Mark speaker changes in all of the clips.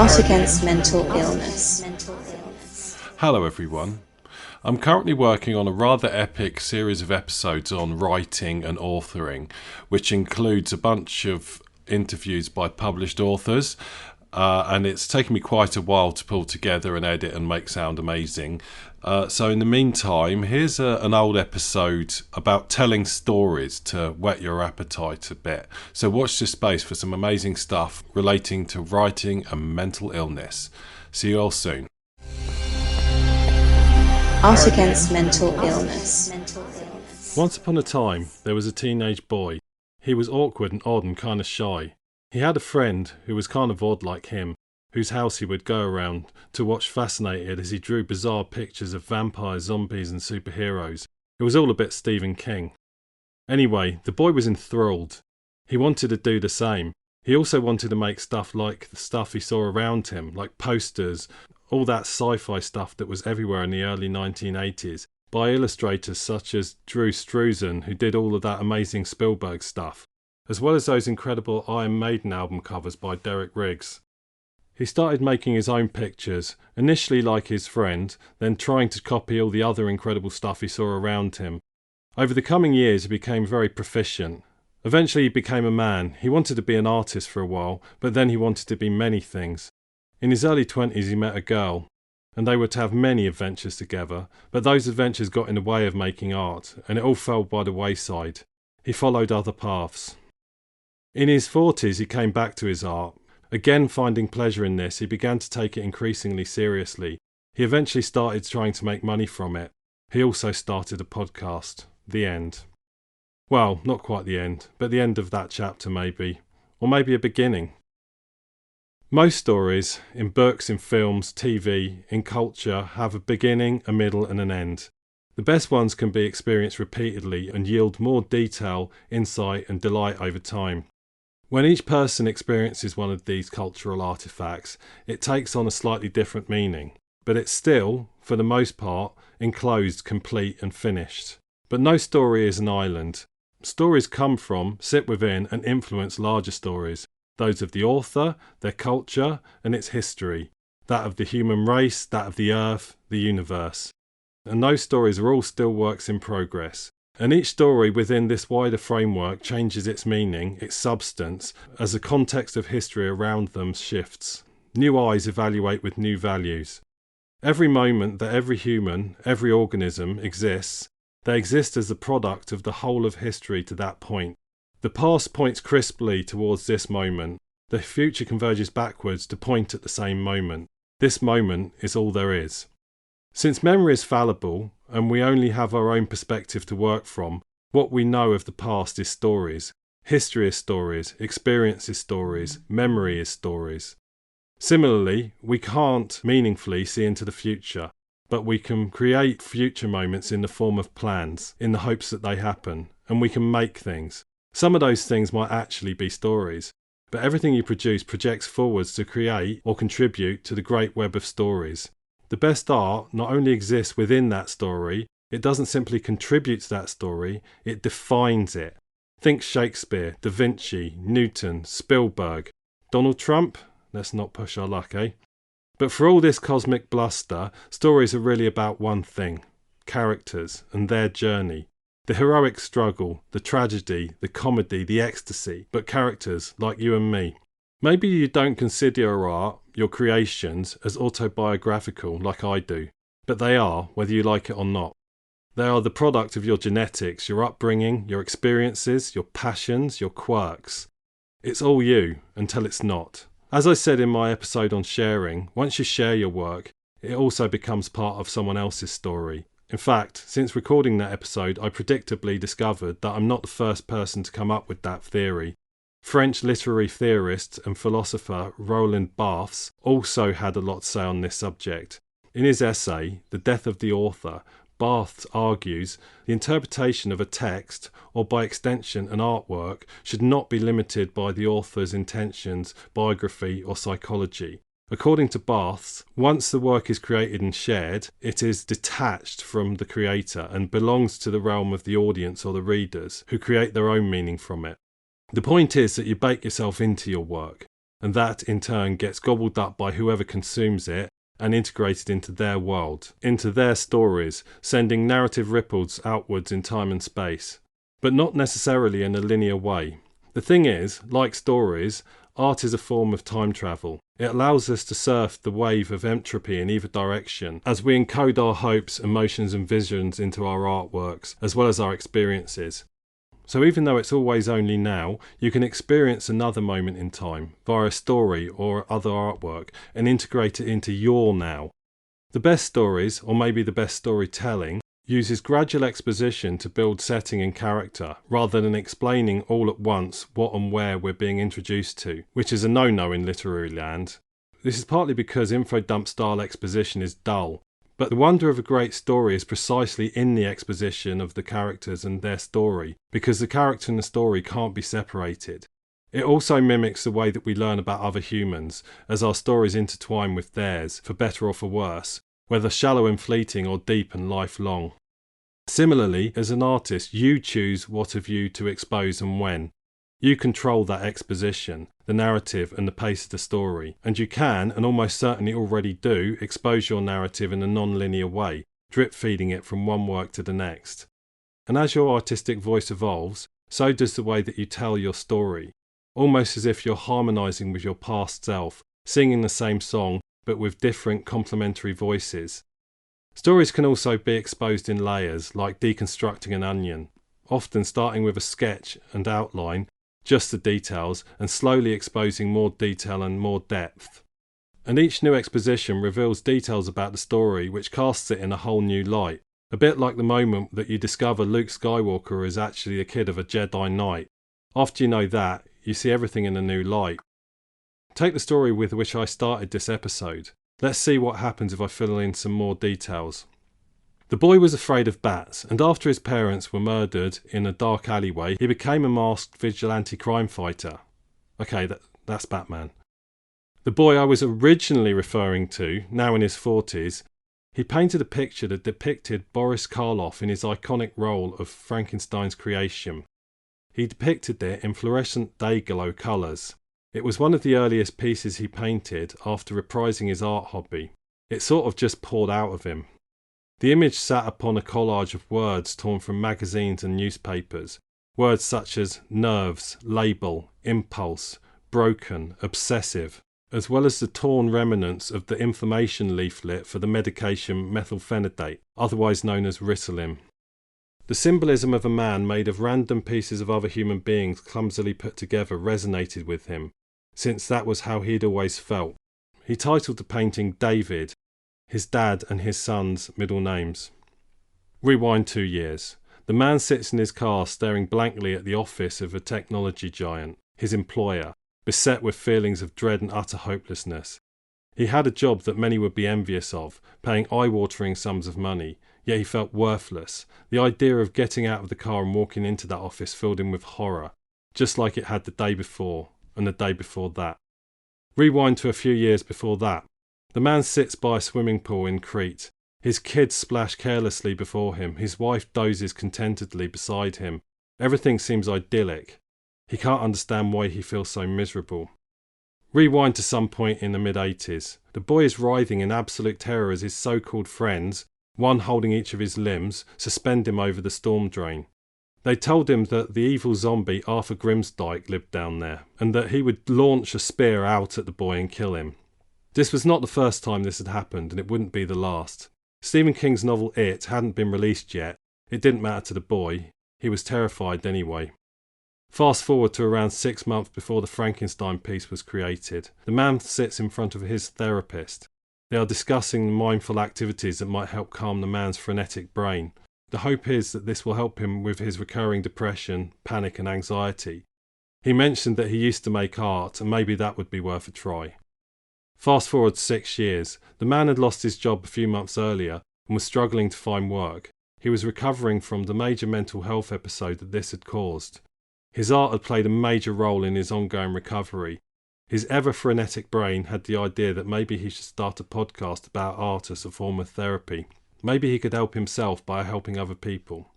Speaker 1: Out Against Mental Illness.
Speaker 2: Hello everyone. I'm currently working on a rather epic series of episodes on writing and authoring, which includes a bunch of interviews by published authors, and it's taken me quite a while to pull together and edit and make sound amazing. So in the meantime, here's an old episode about telling stories to whet your appetite a bit. So watch this space for some amazing stuff relating to writing and mental illness. See you all soon.
Speaker 1: Out Against Mental Illness.
Speaker 2: Once upon a time, there was a teenage boy. He was awkward and odd and kind of shy. He had a friend who was kind of odd like him, whose house he would go around to watch fascinated as he drew bizarre pictures of vampires, zombies and superheroes. It was all a bit Stephen King. Anyway, the boy was enthralled. He wanted to do the same. He also wanted to make stuff like the stuff he saw around him, like posters, all that sci-fi stuff that was everywhere in the early 1980s, by illustrators such as Drew Struzan, who did all of that amazing Spielberg stuff, as well as those incredible Iron Maiden album covers by Derek Riggs. He started making his own pictures, initially like his friend, then trying to copy all the other incredible stuff he saw around him. Over the coming years he became very proficient. Eventually he became a man. He wanted to be an artist for a while, but then he wanted to be many things. In his early 20s he met a girl, and they were to have many adventures together, but those adventures got in the way of making art, and it all fell by the wayside. He followed other paths. In his 40s he came back to his art. Again finding pleasure in this, he began to take it increasingly seriously. He eventually started trying to make money from it. He also started a podcast. The end. Well, not quite the end, but the end of that chapter maybe. Or maybe a beginning. Most stories, in books, in films, TV, in culture, have a beginning, a middle and an end. The best ones can be experienced repeatedly and yield more detail, insight and delight over time. When each person experiences one of these cultural artifacts, it takes on a slightly different meaning, but it's still, for the most part, enclosed, complete and finished. But no story is an island. Stories come from, sit within and influence larger stories, those of the author, their culture and its history, that of the human race, that of the earth, the universe. And those stories are all still works in progress. And each story within this wider framework changes its meaning, its substance, as the context of history around them shifts. New eyes evaluate with new values. Every moment that every human, every organism exists, they exist as the product of the whole of history to that point. The past points crisply towards this moment. The future converges backwards to point at the same moment. This moment is all there is. Since memory is fallible, and we only have our own perspective to work from, what we know of the past is stories. History is stories, experience is stories, memory is stories. Similarly, we can't meaningfully see into the future, but we can create future moments in the form of plans, in the hopes that they happen, and we can make things. Some of those things might actually be stories, but everything you produce projects forwards to create or contribute to the great web of stories. The best art not only exists within that story, it doesn't simply contribute to that story, it defines it. Think Shakespeare, Da Vinci, Newton, Spielberg. Donald Trump? Let's not push our luck, eh? But for all this cosmic bluster, stories are really about one thing: characters and their journey. The heroic struggle, the tragedy, the comedy, the ecstasy, but characters like you and me. Maybe you don't consider your art, your creations, as autobiographical like I do, but they are, whether you like it or not. They are the product of your genetics, your upbringing, your experiences, your passions, your quirks. It's all you, until it's not. As I said in my episode on sharing, once you share your work, it also becomes part of someone else's story. In fact, since recording that episode, I predictably discovered that I'm not the first person to come up with that theory. French literary theorist and philosopher Roland Barthes also had a lot to say on this subject. In his essay, The Death of the Author, Barthes argues the interpretation of a text, or by extension an artwork, should not be limited by the author's intentions, biography or psychology. According to Barthes, once the work is created and shared, it is detached from the creator and belongs to the realm of the audience or the readers, who create their own meaning from it. The point is that you bake yourself into your work. and that in turn gets gobbled up by whoever consumes it and integrated into their world, into their stories, sending narrative ripples outwards in time and space, but not necessarily in a linear way. The thing is, like stories, art is a form of time travel. It allows us to surf the wave of entropy in either direction as we encode our hopes, emotions and visions into our artworks, as well as our experiences. So even though it's always only now, you can experience another moment in time via a story or other artwork and integrate it into your now. The best stories, or maybe the best storytelling, uses gradual exposition to build setting and character, rather than explaining all at once what and where we're being introduced to, which is a no-no in literary land. This is partly because infodump style exposition is dull, but the wonder of a great story is precisely in the exposition of the characters and their story, because the character and the story can't be separated. It also mimics the way that we learn about other humans, as our stories intertwine with theirs, for better or for worse, whether shallow and fleeting or deep and lifelong. Similarly, as an artist, you choose what of you to expose and when. You control that exposition, the narrative and the pace of the story, and you can, and almost certainly already do, expose your narrative in a non-linear way, drip-feeding it from one work to the next. And as your artistic voice evolves, so does the way that you tell your story, almost as if you're harmonising with your past self, singing the same song but with different complementary voices. Stories can also be exposed in layers, like deconstructing an onion, often starting with a sketch and outline, just the details, and slowly exposing more detail and more depth. And each new exposition reveals details about the story which casts it in a whole new light, a bit like the moment that you discover Luke Skywalker is actually a kid of a Jedi Knight. After you know that, you see everything in a new light. Take the story with which I started this episode. Let's see what happens if I fill in some more details. The boy was afraid of bats, and after his parents were murdered in a dark alleyway, he became a masked vigilante crime fighter. Okay, that's Batman. The boy I was originally referring to, now in his 40s, he painted a picture that depicted Boris Karloff in his iconic role of Frankenstein's creation. He depicted it in fluorescent day-glow colours. It was one of the earliest pieces he painted after reprising his art hobby. It sort of just poured out of him. The image sat upon a collage of words torn from magazines and newspapers. Words such as nerves, label, impulse, broken, obsessive, as well as the torn remnants of the information leaflet for the medication methylphenidate, otherwise known as Ritalin. The symbolism of a man made of random pieces of other human beings clumsily put together resonated with him, since that was how he'd always felt. He titled the painting David, his dad and his son's middle names. Rewind 2 years. The man sits in his car staring blankly at the office of a technology giant, his employer, beset with feelings of dread and utter hopelessness. He had a job that many would be envious of, paying eye-watering sums of money, yet he felt worthless. The idea of getting out of the car and walking into that office filled him with horror, just like it had the day before, and the day before that. Rewind to a few years before that. The man sits by a swimming pool in Crete. His kids splash carelessly before him. His wife dozes contentedly beside him. Everything seems idyllic. He can't understand why he feels so miserable. Rewind to some point in the mid-80s. The boy is writhing in absolute terror as his so-called friends, one holding each of his limbs, suspend him over the storm drain. They told him that the evil zombie Arthur Grimsdyke lived down there, and that he would launch a spear out at the boy and kill him. This was not the first time this had happened, and it wouldn't be the last. Stephen King's novel It hadn't been released yet. It didn't matter to the boy. He was terrified anyway. Fast forward to around 6 months before the Frankenstein piece was created. The man sits in front of his therapist. They are discussing mindful activities that might help calm the man's frenetic brain. The hope is that this will help him with his recurring depression, panic and anxiety. He mentioned that he used to make art, and maybe that would be worth a try. Fast forward 6 years. The man had lost his job a few months earlier and was struggling to find work. He was recovering from the major mental health episode that this had caused. His art had played a major role in his ongoing recovery. His ever-frenetic brain had the idea that maybe he should start a podcast about art as a form of therapy. Maybe he could help himself by helping other people.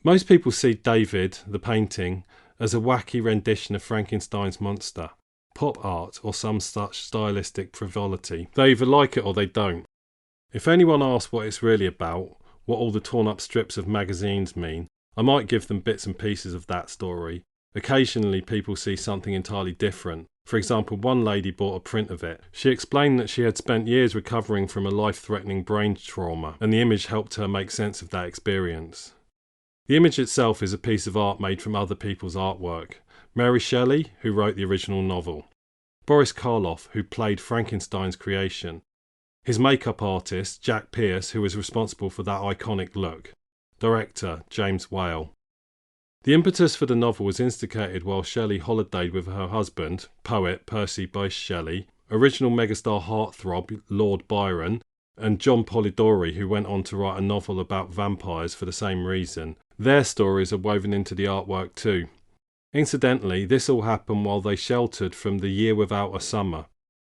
Speaker 2: Most people see David, the painting, as a wacky rendition of Frankenstein's monster. pop art, or some such stylistic frivolity. They either like it or they don't. If anyone asks what it's really about, what all the torn up strips of magazines mean, I might give them bits and pieces of that story. Occasionally people see something entirely different. For example, one lady bought a print of it. She explained that she had spent years recovering from a life-threatening brain trauma, and the image helped her make sense of that experience. The image itself is a piece of art made from other people's artwork. Mary Shelley, who wrote the original novel. Boris Karloff, who played Frankenstein's creation. His makeup artist, Jack Pierce, who was responsible for that iconic look. Director, James Whale. The impetus for the novel was instigated while Shelley holidayed with her husband, poet Percy Bysshe Shelley, original megastar heartthrob Lord Byron, and John Polidori, who went on to write a novel about vampires for the same reason. Their stories are woven into the artwork too. Incidentally, this all happened while they sheltered from the Year Without a Summer,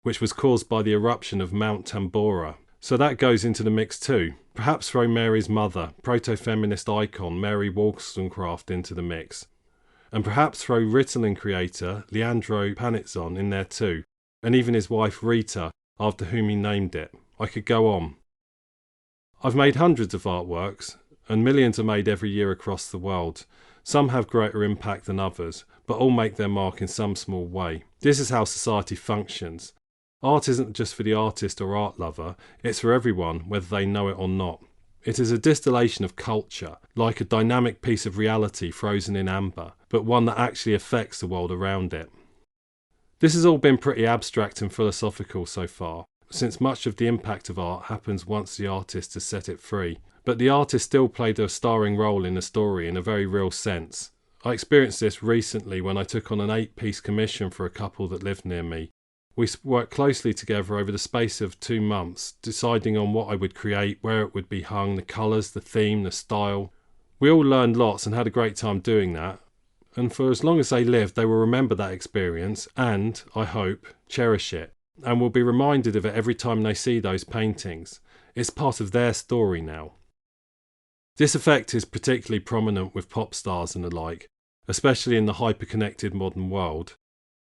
Speaker 2: which was caused by the eruption of Mount Tambora. So that goes into the mix too. Perhaps throw Mary's mother, proto-feminist icon Mary Wollstonecraft into the mix. And perhaps throw Ritalin creator Leandro Panizzon in there too, and even his wife Rita, after whom he named it. I could go on. I've made hundreds of artworks, and millions are made every year across the world. Some have greater impact than others, but all make their mark in some small way. This is how society functions. Art isn't just for the artist or art lover, it's for everyone, whether they know it or not. It is a distillation of culture, like a dynamic piece of reality frozen in amber, but one that actually affects the world around it. This has all been pretty abstract and philosophical so far, since much of the impact of art happens once the artist has set it free. But the artist still played a starring role in the story in a very real sense. I experienced this recently when I took on an 8-piece commission for a couple that lived near me. We worked closely together over the space of 2 months, deciding on what I would create, where it would be hung, the colours, the theme, the style. We all learned lots and had a great time doing that. And for as long as they lived, they will remember that experience and, I hope, cherish it. And will be reminded of it every time they see those paintings. It's part of their story now. This effect is particularly prominent with pop stars and the like, especially in the hyper-connected modern world.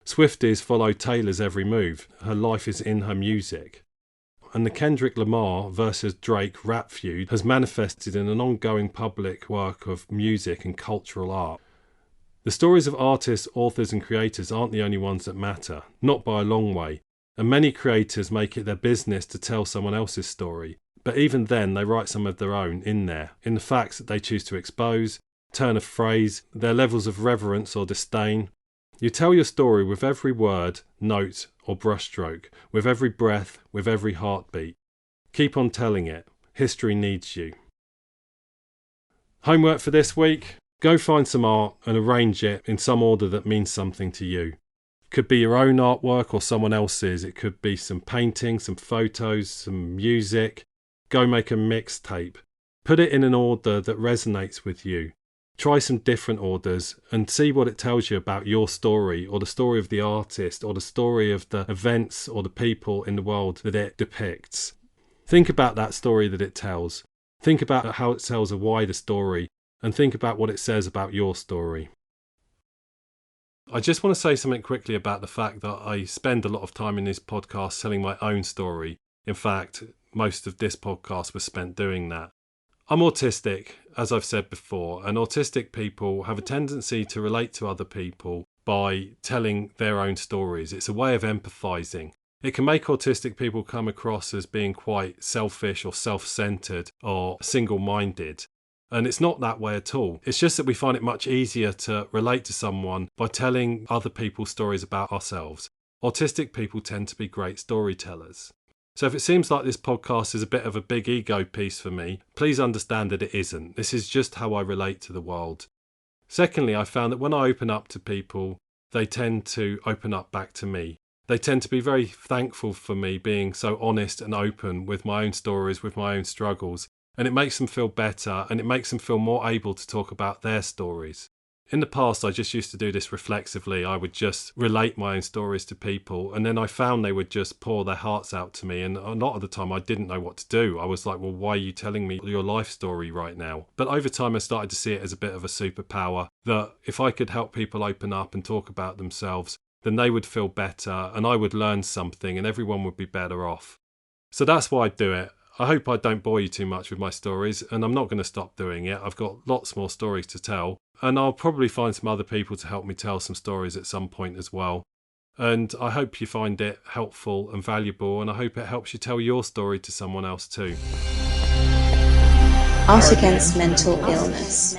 Speaker 2: Swifties follow Taylor's every move. Her life is in her music. And the Kendrick Lamar versus Drake rap feud has manifested in an ongoing public work of music and cultural art. The stories of artists, authors and creators aren't the only ones that matter, not by a long way, and many creators make it their business to tell someone else's story. But even then they write some of their own in there, in the facts that they choose to expose, turn of phrase, their levels of reverence or disdain. You tell your story with every word, note or brushstroke, with every breath, with every heartbeat. Keep on telling it. History needs you. Homework for this week? Go find some art and arrange it in some order that means something to you. It could be your own artwork or someone else's. It could be some painting, some photos, some music. Go make a mixtape. Put it in an order that resonates with you. Try some different orders and see what it tells you about your story or the story of the artist or the story of the events or the people in the world that it depicts. Think about that story that it tells. Think about how it tells a wider story and think about what it says about your story. I just want to say something quickly about the fact that I spend a lot of time in this podcast telling my own story. In fact, most of this podcast was spent doing that. I'm autistic, as I've said before, and autistic people have a tendency to relate to other people by telling their own stories. It's a way of empathising. It can make autistic people come across as being quite selfish or self-centred or single-minded. And it's not that way at all. It's just that we find it much easier to relate to someone by telling other people stories about ourselves. Autistic people tend to be great storytellers. So if it seems like this podcast is a bit of a big ego piece for me, please understand that it isn't. This is just how I relate to the world. Secondly, I found that when I open up to people, they tend to open up back to me. They tend to be very thankful for me being so honest and open with my own stories, with my own struggles. And it makes them feel better and it makes them feel more able to talk about their stories. In the past, I just used to do this reflexively. I would just relate my own stories to people and then I found they would just pour their hearts out to me, and a lot of the time I didn't know what to do. I was like, well, why are you telling me your life story right now? But over time I started to see it as a bit of a superpower, that if I could help people open up and talk about themselves, then they would feel better and I would learn something and everyone would be better off. So that's why I do it. I hope I don't bore you too much with my stories, and I'm not going to stop doing it. I've got lots more stories to tell, and I'll probably find some other people to help me tell some stories at some point as well. And I hope you find it helpful and valuable, and I hope it helps you tell your story to someone else too.
Speaker 1: Art Against Mental Illness.